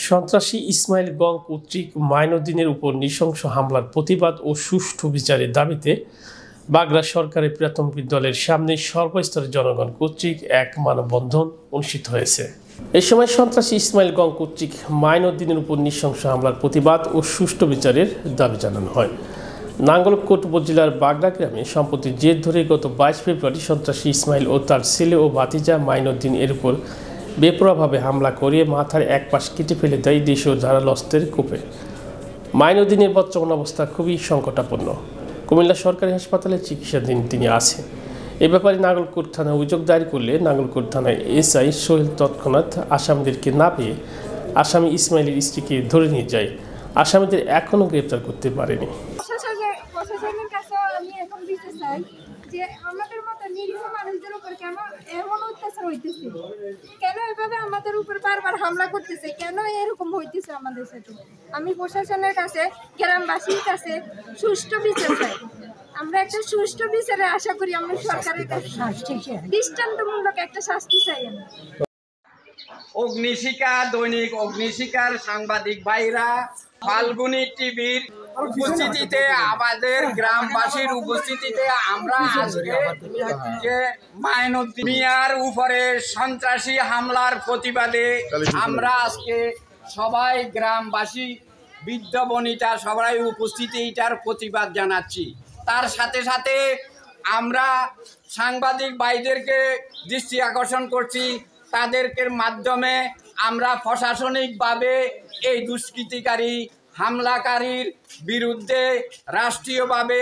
সন্ত্রাসী ইসমাইল গং কর্তৃক মাইনুদ্দিনের উপর নৃশংস হামলার প্রতিবাদ ও সুষ্ঠু বিচারের দাবিতে বাগড়া সরকারি প্রাথমিক দলের সামনে সর্বস্তরের জনগণ কর্তৃক এক মানববন্ধন অনুষ্ঠিত হয়েছে। এ সময় সন্ত্রাসী ইসমাইল গং কর্তৃক মাইনুদ্দিনের উপর নৃশংস হামলার প্রতিবাদ ও সুষ্ঠু বিচারের দাবি জানানো হয়। নাঙ্গলকোট উপজেলার বাগড়া গ্রামে সম্প্রতি জের ধরে গত 22 ফেব্রুয়ারি সন্ত্রাসী ইসমাইল ও তার ছেলে ও ভাতিজা মাইনুদ্দিন এর উপর বেপরোয়াভাবে হামলা করিয়ে মাথার এক পাশ কেটে ফেলে দেয় দেশীয় ধারালো অস্ত্রের কোপে। মাইনুদ্দিনের বর্তমান অবস্থা খুবই সংকটাপন্ন। কুমিল্লা সরকারি হাসপাতালে চিকিৎসাধীন তিনি আছেন। এ ব্যাপারে নাঙ্গলকোট থানায় অভিযোগ দায়ের করলে নাঙ্গলকোট থানায় এসআই সোহেল তৎক্ষণাৎ আসামিদেরকে না পেয়ে আসামি ইসমাইলের স্ত্রীকে ধরে নিয়ে যায়। আসামিদের এখনও গ্রেপ্তার করতে পারেনি। প্রশাসনের কাছে আমি এখন দিতে চাই যে আমাদের মতো নিরীহ মানুষদের উপর কেন এমন অত্যাচার হইতেছে, কেন এভাবে আমাদের উপর বারবার হামলা করতেছে, কেন এরকম হইতেছে আমাদের সাথে। আমি প্রশাসনের কাছে, গ্রামবাসীর কাছে সুষ্ঠু বিচার চাই। আমরা একটা সুষ্ঠু বিচারে আশা করি। আমরা সরকারের কাছে দৃষ্টান্তমূলক একটা শাস্তি চাই। অগ্নিশিখা দৈনিক অগ্নিশিখার সাংবাদিক ভাইরা, ফাল্গুনী টিভির উপস্থিতিতে, আমাদের গ্রামবাসীর উপস্থিতিতে আমরা আজকে যে মাইনুদ্দিন মিয়ার উপরে সন্ত্রাসী হামলার প্রতিবাদে আমরা আজকে সবাই গ্রামবাসী, বৃদ্ধ বনিতা সবাই উপস্থিতি এটার প্রতিবাদ জানাচ্ছি। তার সাথে সাথে আমরা সাংবাদিক ভাইদেরকে দৃষ্টি আকর্ষণ করছি, তাদেরকে মাধ্যমে আমরা প্রশাসনিকভাবে এই দুষ্কৃতিকারী হামলাকারীর বিরুদ্ধে রাষ্ট্রীয়ভাবে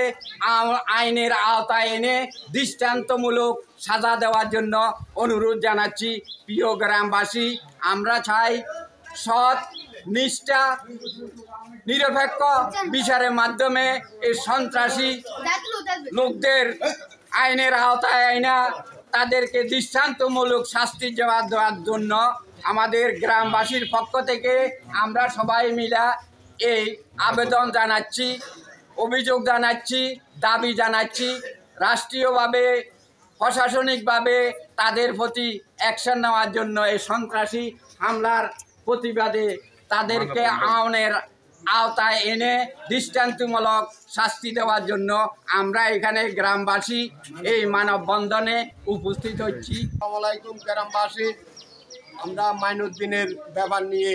আইনের আওতায় এনে দৃষ্টান্তমূলক সাজা দেওয়ার জন্য অনুরোধ জানাচ্ছি। প্রিয় গ্রামবাসী, আমরা চাই সৎ, নিষ্ঠা, নিরপেক্ষ বিচারের মাধ্যমে এই সন্ত্রাসী লোকদের আইনের আওতায় আইনা তাদেরকে দৃষ্টান্তমূলক শাস্তি দেওয়ার জন্য আমাদের গ্রামবাসীর পক্ষ থেকে আমরা সবাই মিলে এই আবেদন জানাচ্ছি, অভিযোগ জানাচ্ছি, দাবি জানাচ্ছি। রাষ্ট্রীয়ভাবে, প্রশাসনিকভাবে তাদের প্রতি অ্যাকশন নেওয়ার জন্য এই সন্ত্রাসী হামলার প্রতিবাদে তাদেরকে আইনের আওতায় এনে দৃষ্টান্তমূলক শাস্তি দেওয়ার জন্য আমরা এখানে গ্রামবাসী এই মানববন্ধনে উপস্থিত হচ্ছি। আসসালামু আলাইকুম গ্রামবাসী, আমরা মাইনুদ্দিনের ব্যাপার নিয়ে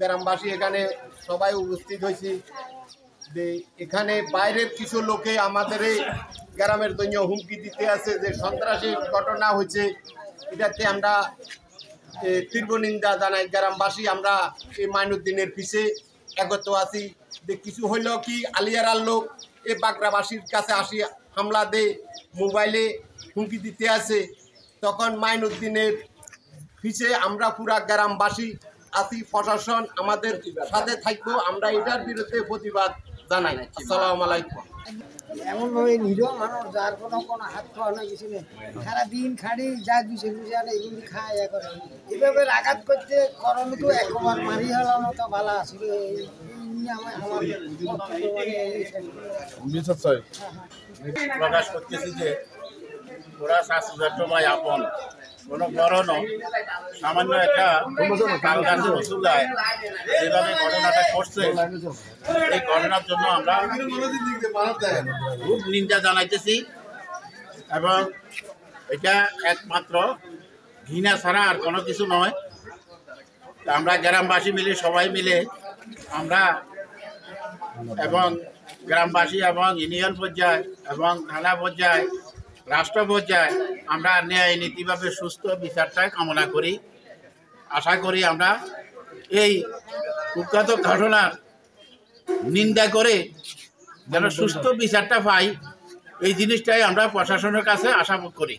গ্রামবাসী এখানে সবাই উপস্থিত হয়েছি। যে এখানে বাইরের কিছু লোকে আমাদের এই গ্রামের জন্য হুমকি দিতে আছে যে সন্ত্রাসী ঘটনা হয়েছে, এটাতে আমরা তীব্র নিন্দা জানাই। গ্রামবাসী আমরা এই মাইনুদ্দিনের পিছে একত্র আছি। যে কিছু হইল কি আলিয়ারার লোক এই বাগড়াবাসীর কাছে আসি হামলা দে, মোবাইলে হুমকি দিতে আছে, তখন মাইনুদ্দিনের পিছে আমরা পুরা গ্রামবাসী আছি। প্রশাসন আমাদের সাথে থাকবো, আমরা এটার বিরুদ্ধে প্রতিবাদ জানাই। আসসালামু আলাইকুম। এমনভাবে নিরীহ মানুষ যার কোনো হাত খাওয়া না কিছু নেই, সারাদিন খাড়ি যা গুছে গুছে আনে এগুলি খায় করে, এভাবে আঘাত করতে করানো তো একবার মারি হলানো তো ভালো আসছিল। প্রকাশ করতেছি যে ওরা শাশুড়াটো ভাই আপন কোনো বড় নয়, সামান্য একটা গাছের রসুলায় যেভাবে ঘটনাটা ঘটছে, এই ঘটনার জন্য আমরা খুব নিন্দা জানাইতেছি এবং এটা একমাত্র ঘৃণা ছাড়া আর কোনো কিছু নয়। আমরা গ্রামবাসী মিলে সবাই মিলে আমরা এবং গ্রামবাসী এবং ইউনিয়ন পর্যায়ে এবং থানা পর্যায়ে, রাষ্ট্র পর্যায়ে আমরা ন্যায় নীতিভাবে সুস্থ বিচারটাই কামনা করি। আশা করি আমরা এই কুখ্যাত ঘটনার নিন্দা করে যেন সুস্থ বিচারটা পাই, এই জিনিসটাই আমরা প্রশাসনের কাছে আশা করি।